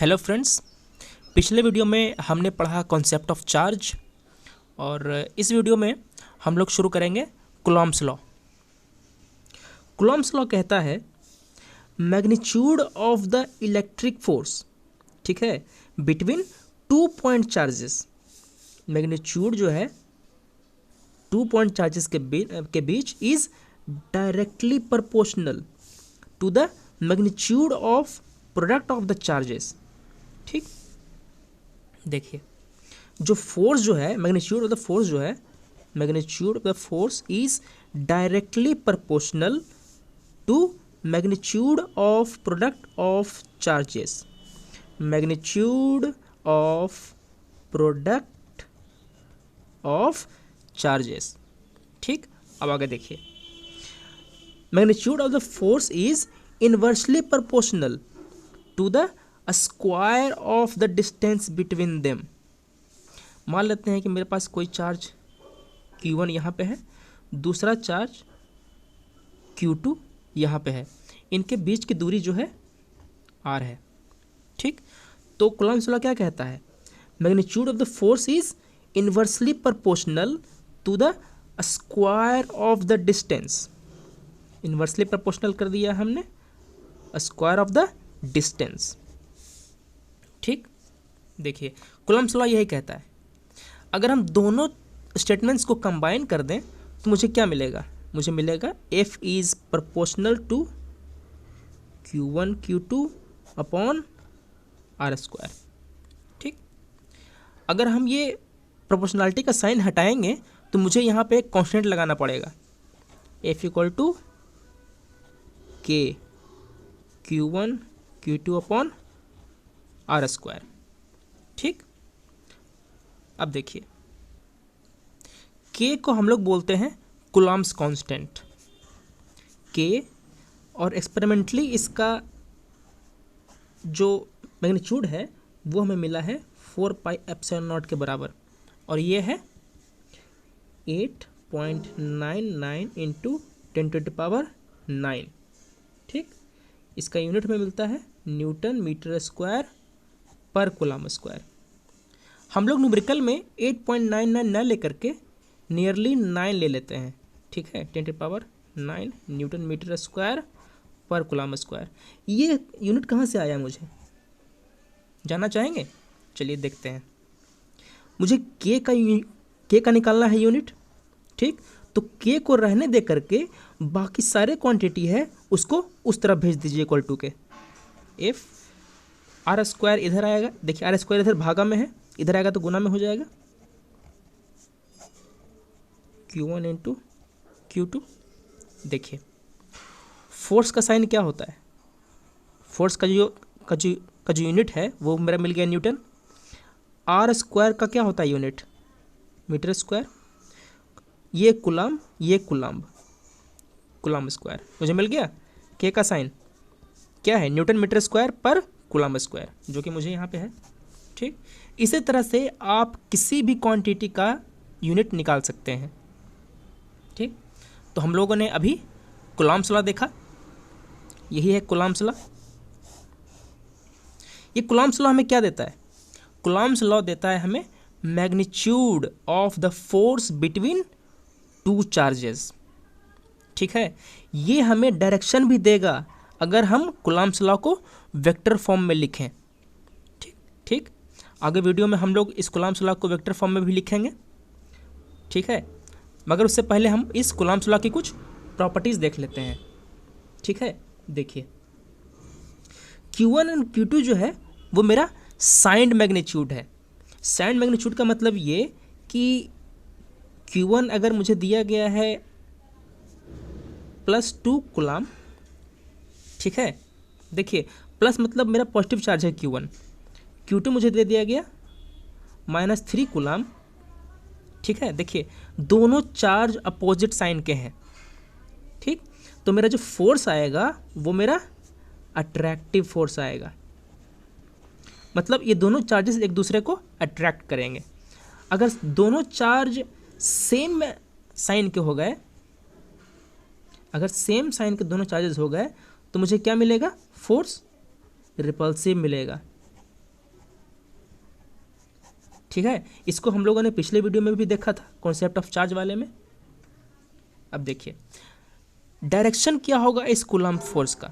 Hello friends, पिछले video में हमने पढ़ा कॉन्सेप्ट ऑफ चार्ज और इस वीडियो में हम लोग शुरू करेंगे कूलॉम्स लॉ। कूलॉम्स लॉ कहता है magnitude of the electric force, ठीक है, बिटवीन 2 पॉइंट चार्जेस। मैग्नीट्यूड जो है 2 पॉइंट चार्जेस के बीच is directly proportional to the magnitude of product of the charges. ठीक, देखिए जो फोर्स जो है, मैग्नीट्यूड ऑफ द फोर्स जो है, magnitude of the force is directly proportional to magnitude of product of charges. Magnitude of product of charges. ठीक, अब आगे देखिए, magnitude of the force is inversely proportional to the square of the distance between them. मान लेते हैं कि मेरे पास कोई चार्ज Q1 यहाँ पे है, दूसरा चार्ज Q2 यहाँ पे है, इनके बीच की दूरी जो है R है। ठीक, तो कूलॉम्स लॉ क्या कहता है? Magnitude of the force is inversely proportional to the square of the distance. Inversely proportional कर दिया हमने, स्क्वायर ऑफ द डिस्टेंस। ठीक, देखिए कूलॉम्स लॉ यही कहता है। अगर हम दोनों स्टेटमेंट्स को कंबाइन कर दें तो मुझे क्या मिलेगा? मुझे मिलेगा F is proportional to Q1 Q2 upon R square. ठीक, अगर हम ये प्रोपोर्शनलिटी का साइन हटाएंगे तो मुझे यहाँ पे एक कांस्टेंट लगाना पड़ेगा, F equal to K Q1 Q2 upon R square. ठीक, अब देखिए K को हम लोग बोलते हैं कूलॉम्स कांस्टेंट K, और एक्सपेरिमेंटली इसका जो मैग्नीट्यूड है वो हमें मिला है 4 पाई एप्सिलॉन नॉट के बराबर, और ये है 8.99 इंटू 10⁻⁹। ठीक, इसका यूनिट में मिलता है newton metre square per coulomb square. हम लोग न्यूमेरिकल में 8.99 न लेकर के नियरली 9 ले लेते हैं। ठीक है, 10⁻⁹ Newton metre square per coulomb square. ये यूनिट कहाँ से आया मुझे जानना चाहेंगे? चलिए देखते हैं। मुझे के का निकालना है यूनिट। ठीक, तो के को रहने दे करके बाकी सारे क्वांटिटी है उसको उस तरफ भेज दीजिए, इक्वल टू के एफ R स्क्वायर इधर आएगा। देखिए R स्क्वायर इधर भागा में है, इधर आएगा तो गुना में हो जाएगा, Q1 इंटू Q2। देखिए फोर्स का साइन क्या होता है? फोर्स का जो यूनिट है वो मेरा मिल गया न्यूटन। R स्क्वायर का क्या होता है यूनिट? Metre square. ये कूलम, ये कूलम स्क्वायर मुझे मिल गया। के का साइन क्या है? Newton metre square per coulomb square, जो कि मुझे यहाँ पे है। ठीक, इसी तरह से आप किसी भी क्वांटिटी का यूनिट निकाल सकते हैं। ठीक, तो हम लोगों ने अभी कूलॉम्स लॉ देखा, यही है कूलॉम्स लॉ। ये कूलॉम्स लॉ हमें क्या देता है? कूलॉम्स लॉ देता है हमें magnitude of the force between 2 charges. ठीक है, ये हमें डायरेक्शन भी देगा अगर हम कूलॉम्स लॉ को वेक्टर फॉर्म में लिखें। ठीक, आगे वीडियो में हम लोग इस कूलॉम्स लॉ को वेक्टर फॉर्म में भी लिखेंगे। ठीक है, मगर उससे पहले हम इस कूलॉम्स लॉ की कुछ प्रॉपर्टीज़ देख लेते हैं। ठीक है, देखिए Q1 और Q2 जो है वो मेरा साइंड मैग्नीट्यूड है। साइंड मैग्नीट्यूड का मतलब ये कि Q1 अगर मुझे दिया गया है +2 कूलम, ठीक है, देखिए प्लस मतलब मेरा पॉजिटिव चार्ज है Q1, Q2 मुझे दे दिया गया -3 कूलम। ठीक है, देखिए दोनों चार्ज अपोजिट साइन के हैं। ठीक, तो मेरा जो फोर्स आएगा वो मेरा अट्रैक्टिव फोर्स आएगा, मतलब ये दोनों चार्जेस एक दूसरे को अट्रैक्ट करेंगे। अगर दोनों चार्ज सेम साइन के हो गए, अगर सेम साइन के दोनों चार्जेस हो गए तो मुझे क्या मिलेगा? फोर्स रिपल्सिव मिलेगा। ठीक है, इसको हम लोगों ने पिछले वीडियो में भी देखा था कॉन्सेप्ट ऑफ चार्ज वाले में। अब देखिए डायरेक्शन क्या होगा इस कूलम्ब फोर्स का।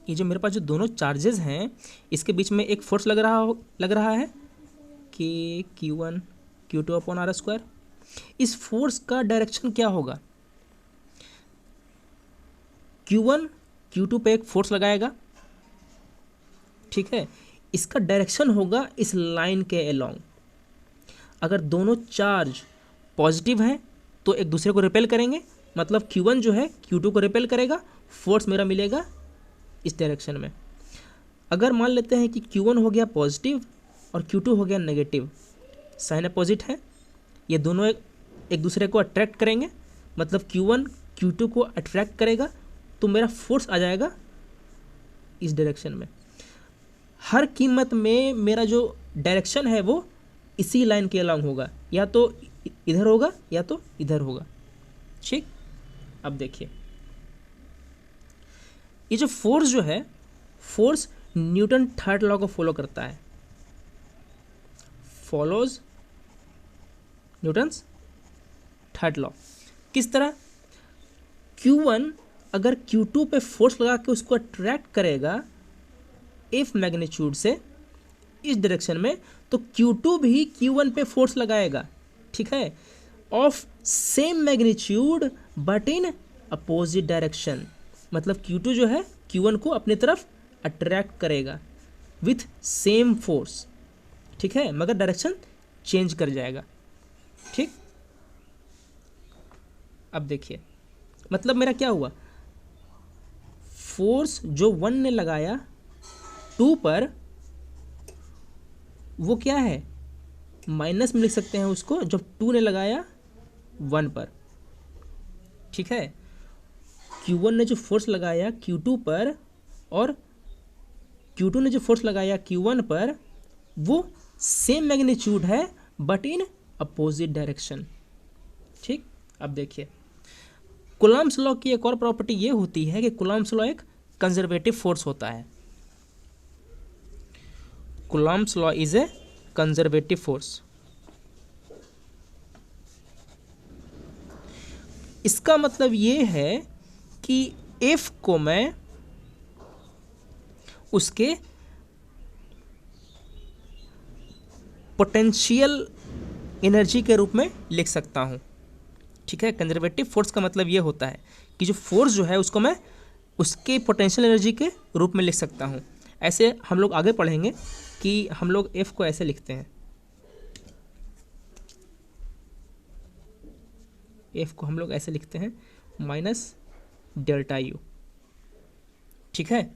ये जो मेरे पास जो दोनों चार्जेस हैं इसके बीच में एक फोर्स लग रहा है कि Q1 Q2 upon R square. इस फोर्स का डायरेक्शन क्या होगा, Q1 Q2 पे एक फोर्स लगाएगा, ठीक है, इसका डायरेक्शन होगा इस लाइन के अलोंग। अगर दोनों चार्ज पॉजिटिव हैं तो एक दूसरे को रिपेल करेंगे, मतलब Q1 जो है Q2 को रिपेल करेगा, फोर्स मेरा मिलेगा इस डायरेक्शन में। अगर मान लेते हैं कि Q1 हो गया पॉजिटिव और Q2 हो गया नेगेटिव, साइन अपोजिट है, ये दोनों एक दूसरे को अट्रैक्ट करेंगे, मतलब Q1 Q2 को अट्रैक्ट करेगा, तो मेरा फोर्स आ जाएगा इस डायरेक्शन में। हर कीमत में मेरा जो डायरेक्शन है वो इसी लाइन के अलोंग होगा, या तो इधर होगा या तो इधर होगा, ठीक। अब देखिए ये जो फोर्स जो है, फोर्स न्यूटन थर्ड लॉ को फॉलो करता है, फॉलोज न्यूटन्स थर्ड लॉ। किस तरह, Q1 अगर Q2 पे फोर्स लगा के उसको अट्रैक्ट करेगा इफ मैग्नीट्यूड से इस डायरेक्शन में, तो Q2 भी Q1 पे फोर्स लगाएगा, ठीक है, of same magnitude but in opposite direction. मतलब Q2 जो है Q1 को अपनी तरफ अट्रैक्ट करेगा विथ सेम फोर्स, ठीक है, मगर डायरेक्शन चेंज कर जाएगा, ठीक। अब देखिए मतलब मेरा क्या हुआ, फोर्स जो 1 ने लगाया 2 पर, वो क्या है, माइनस में लिख सकते हैं उसको, जब 2 ने लगाया 1 पर, ठीक है। Q1 ने जो फोर्स लगाया Q2 पर और Q2 ने जो फोर्स लगाया Q1 पर, वो सेम मैग्नीट्यूड है बट इन अपोजिट डायरेक्शन, ठीक। अब देखिए कूलम्ब्स लॉ की एक और प्रॉपर्टी ये होती है कि कूलम्ब्स लॉ एक कंजर्वेटिव फोर्स होता है। Coulomb's law is a conservative force. इसका मतलब ये है कि F को मैं उसके पोटेंशियल एनर्जी के रूप में लिख सकता हूँ, ठीक है। कंजर्वेटिव फोर्स का मतलब ये होता है कि जो फोर्स जो है उसको मैं उसके पोटेंशियल एनर्जी के रूप में लिख सकता हूँ। ऐसे हम लोग आगे पढ़ेंगे कि हम लोग F को ऐसे लिखते हैं, F को हम लोग ऐसे लिखते हैं माइनस डेल्टा U, ठीक है।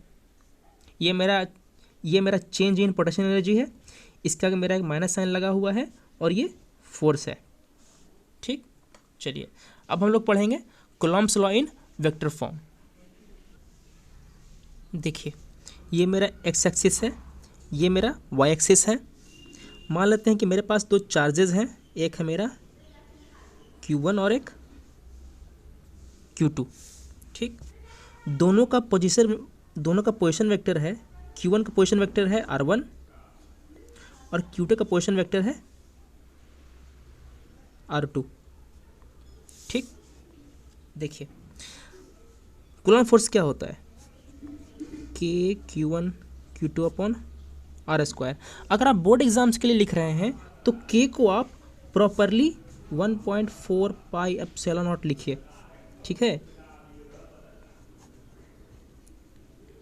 ये मेरा चेंज इन पोटेंशियल एनर्जी है, इसका मेरा एक माइनस साइन लगा हुआ है और ये फोर्स है, ठीक। चलिए अब हम लोग पढ़ेंगे Coulomb's law in vector form. देखिए ये मेरा एक्स एक्सिस है, ये मेरा वाई एक्सिस है। मान लेते हैं कि मेरे पास दो चार्जेस हैं, एक है मेरा Q1 और एक Q2, ठीक। दोनों का पोजीशन वेक्टर है, Q1 का पोजीशन वेक्टर है R1 और Q2 का पोजीशन वेक्टर है R2, ठीक। देखिए कूलम्ब फोर्स क्या होता है कि Q1 Q2 upon R square. अगर आप बोर्ड एग्जाम्स के लिए लिख रहे हैं तो K को आप प्रॉपरली 1.4 पाई एप्सिलॉन नॉट लिखिए, ठीक है।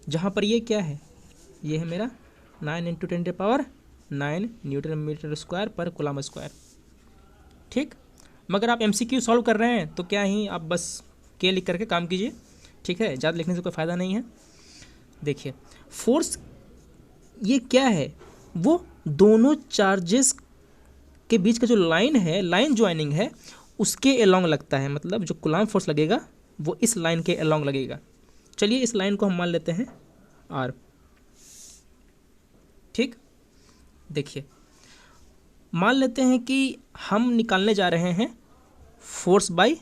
जहाँ पर ये क्या है, ये है मेरा 9 × 10⁹ न्यूटन मीटर स्क्वायर पर कूलम्ब स्क्वायर, ठीक। मगर आप MCQ सॉल्व कर रहे हैं तो क्या ही आप बस K लिख करके काम कीजिए, ठीक है, ज़्यादा लिखने से कोई फ़ायदा नहीं है। देखिए फोर्स ये क्या है, वो दोनों चार्जेस के बीच का जो लाइन है, लाइन ज्वाइनिंग है, उसके अलोंग लगता है। मतलब जो कूलम्ब फोर्स लगेगा वो इस लाइन के अलोंग लगेगा। चलिए इस लाइन को हम मान लेते हैं R, ठीक। देखिए मान लेते हैं कि हम निकालने जा रहे हैं फोर्स बाय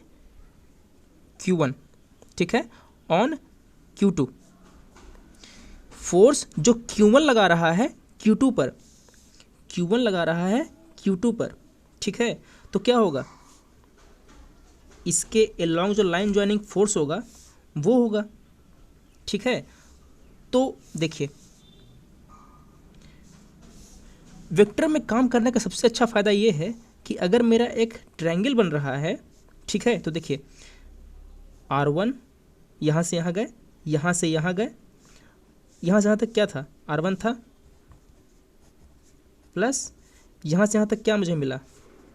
Q1, ठीक है, ऑन Q2। फोर्स जो Q1 लगा रहा है Q2 पर, Q1 लगा रहा है Q2 पर, ठीक है, तो क्या होगा, इसके अलोंग जो लाइन ज्वाइनिंग फोर्स होगा वो होगा, ठीक है। तो देखिए वेक्टर में काम करने का सबसे अच्छा फ़ायदा ये है कि अगर मेरा एक ट्रायंगल बन रहा है, ठीक है, तो देखिए R1 यहाँ से यहाँ गए, यहाँ से यहाँ गए, यहाँ से यहाँ तक क्या था, R1 था, प्लस यहाँ से यहाँ तक क्या मुझे मिला,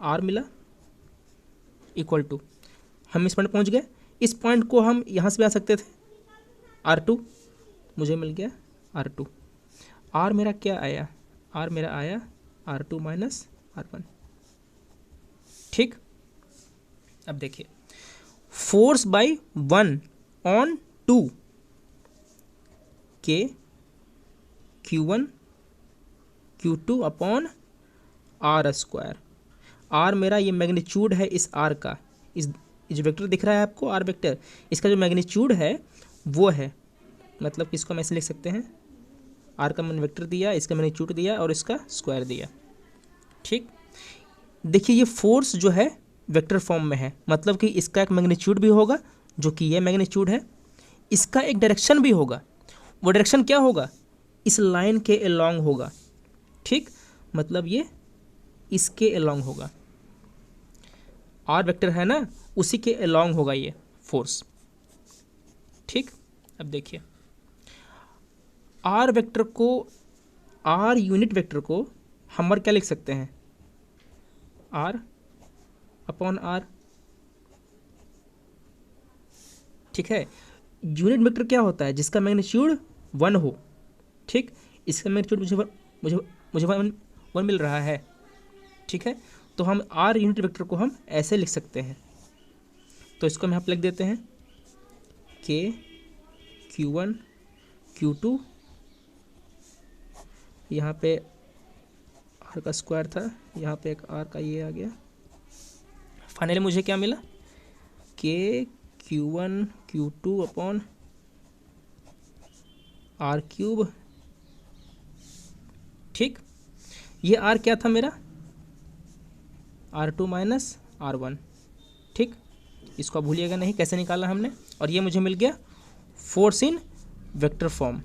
R मिला, इक्वल टू हम इस पॉइंट पहुँच गए। इस पॉइंट को हम यहाँ से भी आ सकते थे, R2 मुझे मिल गया R2। R मेरा क्या आया, R मेरा आया R2 माइनस R1, ठीक। अब देखिए फोर्स बाई 1/2 के Q1 Q2 upon R square. R मेरा ये मैग्नीट्यूड है इस R का, इस जो वेक्टर दिख रहा है आपको R वेक्टर, इसका जो मैग्नीट्यूड है वो है, मतलब कि इसको हम ऐसे लिख सकते हैं, R का मैंने वेक्टर दिया, इसका मैग्नीट्यूड दिया और इसका स्क्वायर दिया, ठीक। देखिए ये फोर्स जो है वेक्टर फॉर्म में है, मतलब कि इसका एक मैग्नीट्यूड भी होगा जो कि ये मैग्नीट्यूड है, इसका एक डायरेक्शन भी होगा, वो डायरेक्शन क्या होगा, इस लाइन के अलोंग होगा, ठीक, मतलब ये इसके अलोंग होगा, R वेक्टर है ना, उसी के अलोंग होगा ये फोर्स, ठीक। अब देखिए R वेक्टर को, R यूनिट वेक्टर को हम और क्या लिख सकते हैं, R अपॉन R, ठीक है। यूनिट वेक्टर क्या होता है, जिसका मैग्नीट्यूड 1 हो, ठीक, इसका मैग्नीट्यूड मुझे 1 मिल रहा है, ठीक है। तो हम R यूनिट वेक्टर को हम ऐसे लिख सकते हैं, तो इसको हम यहाँ पर लिख देते हैं K Q1 Q2, यहाँ पे R का स्क्वायर था, यहाँ पे एक R का ये आ गया, फाइनली मुझे क्या मिला, K Q1 Q2 upon R cube, ठीक। ये R क्या था मेरा, R2 माइनस R1, ठीक, इसको भूलिएगा नहीं कैसे निकाला हमने, और ये मुझे मिल गया force in vector form,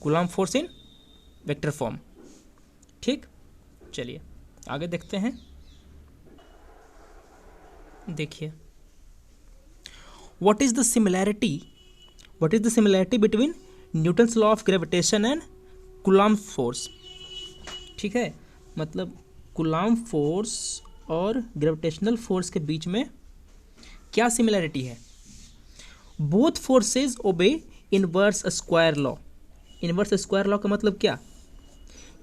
Coulomb force in vector form, ठीक। चलिए आगे देखते हैं। देखिए what is the similarity between Newton's law of gravitation and Coulomb force, ठीक है, मतलब कूलम्ब फोर्स और ग्रेविटेशनल फोर्स के बीच में क्या सिमिलैरिटी है। Both forces obey inverse square law. Inverse square law का मतलब क्या,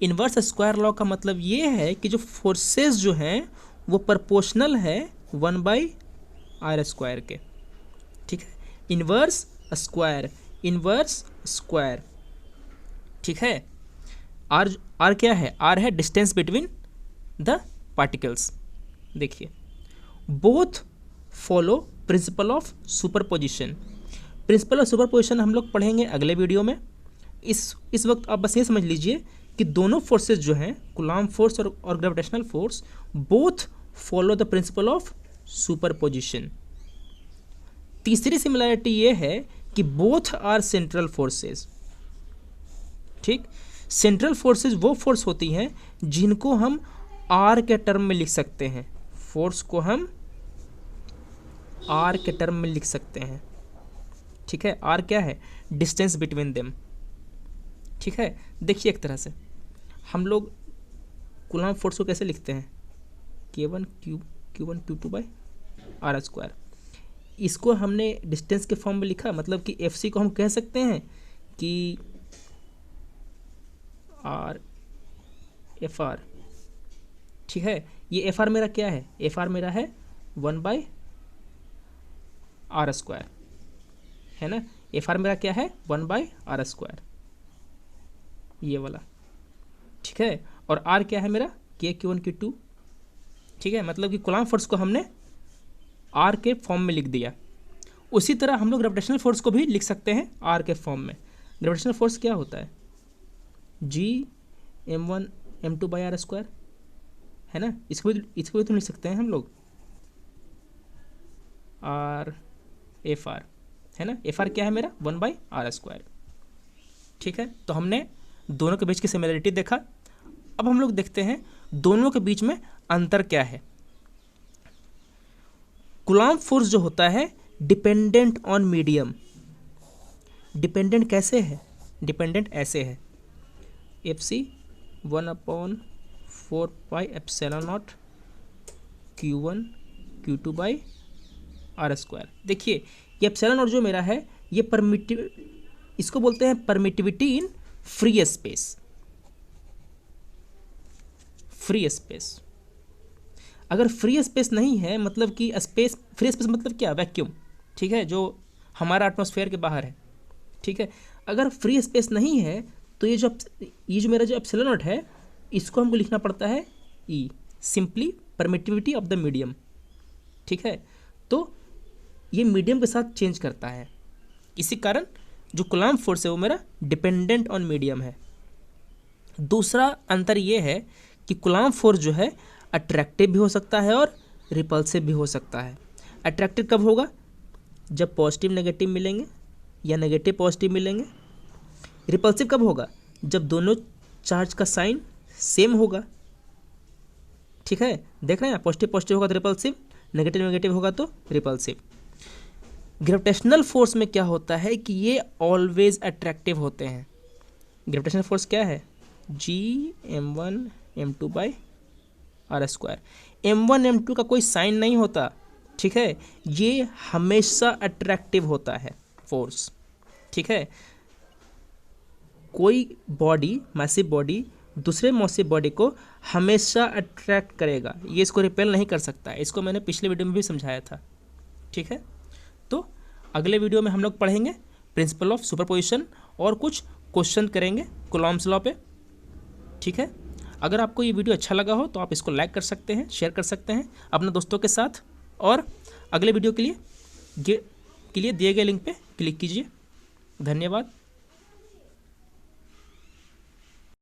इनवर्स स्क्वायर लॉ का मतलब ये है कि जो फोर्सेस जो हैं वो प्रोपोर्शनल है 1/r स्क्वायर के, ठीक है। इनवर्स स्क्वायर, ठीक है। आर क्या है, आर है डिस्टेंस बिटवीन द पार्टिकल्स। देखिए both follow principle of superposition. Principle of superposition हम लोग पढ़ेंगे अगले वीडियो में। इस वक्त आप बस ये समझ लीजिए कि दोनों फोर्सेस जो हैं, कूलम्ब फोर्स और gravitational force, both follow the principle of superposition. तीसरी सिमिलैरिटी ये है कि बोथ आर सेंट्रल फोर्सेस, ठीक। सेंट्रल फोर्सेस वो फोर्स होती हैं जिनको हम आर के टर्म में लिख सकते हैं, फोर्स को हम आर के टर्म में लिख सकते हैं, ठीक है। आर क्या है, डिस्टेंस बिटवीन देम, ठीक है। देखिए एक तरह से हम लोग कूलम्ब फोर्स को कैसे लिखते हैं, K1 Q1 Q2/r स्क्वायर। इसको हमने डिस्टेंस के फॉर्म में लिखा, मतलब कि FC को हम कह सकते हैं कि FR, ठीक है। ये FR मेरा क्या है, FR मेरा है 1/r स्क्वायर, है ना। FR मेरा क्या है 1/r स्क्वायर, ये वाला, ठीक है। और R क्या है मेरा K Q1 Q2, ठीक है। मतलब कि कूलम्ब फोर्स को हमने R के फॉर्म में लिख दिया। उसी तरह हम लोग ग्रेविटेशनल फोर्स को भी लिख सकते हैं R के फॉर्म में। ग्रेविटेशनल फोर्स क्या होता है, G m1 m2 by R square, है ना। इसको भी तो लिख सकते हैं हम लोग, आर एफ आर, है ना। एफ आर क्या है मेरा 1 बाई आर स्क्वायर, ठीक है। तो हमने दोनों के बीच की सिमिलरिटी देखा। अब हम लोग देखते हैं दोनों के बीच में अंतर क्या है। कूलॉम्ब फोर्स जो होता है डिपेंडेंट ऑन मीडियम। डिपेंडेंट कैसे है? डिपेंडेंट ऐसे है, F C 1/4 pi epsilon nought Q1 Q2 by R square. देखिए ये एप्सिलॉन नॉट जो मेरा है ये इसको बोलते हैं permittivity in free space. Free space, अगर फ्री स्पेस नहीं है मतलब कि स्पेस, फ्री स्पेस मतलब क्या? वैक्यूम, ठीक है, जो हमारा एटमॉस्फेयर के बाहर है, ठीक है। अगर फ्री स्पेस नहीं है तो ये जो मेरा जो एप्सिलॉन नॉट है इसको हमको लिखना पड़ता है ई, simply permittivity of the medium, ठीक है। तो ये मीडियम के साथ चेंज करता है, इसी कारण जो कूलॉम्ब फोर्स है वो मेरा डिपेंडेंट ऑन मीडियम है। दूसरा अंतर ये है कि कूलॉम्ब फोर्स जो है अट्रैक्टिव भी हो सकता है और रिपल्सिव भी हो सकता है। अट्रैक्टिव कब होगा? जब पॉजिटिव नेगेटिव मिलेंगे या नेगेटिव पॉजिटिव मिलेंगे। रिपल्सिव कब होगा? जब दोनों चार्ज का साइन सेम होगा, ठीक है। देख रहे हैं, पॉजिटिव पॉजिटिव होगा तो रिपल्सिव, नेगेटिव नेगेटिव होगा तो रिपल्सिव। ग्रेविटेशनल फोर्स में क्या होता है कि ये ऑलवेज अट्रैक्टिव होते हैं। ग्रेविटेशनल फोर्स क्या है? जी m1 m2 by R square. m1 m2 का कोई साइन नहीं होता, ठीक है, ये हमेशा अट्रैक्टिव होता है फोर्स, ठीक है। कोई बॉडी, मैसिव बॉडी दूसरे मैसिव बॉडी को हमेशा अट्रैक्ट करेगा, ये इसको रिपेल नहीं कर सकता है। इसको मैंने पिछले वीडियो में भी समझाया था, ठीक है। तो अगले वीडियो में हम लोग पढ़ेंगे प्रिंसिपल ऑफ सुपरपोजिशन और कुछ क्वेश्चन करेंगे कूलॉम्ब्स लॉ पे, ठीक है। अगर आपको ये वीडियो अच्छा लगा हो तो आप इसको लाइक कर सकते हैं, शेयर कर सकते हैं अपने दोस्तों के साथ, और अगले वीडियो के लिए दिए गए लिंक पे क्लिक कीजिए। धन्यवाद।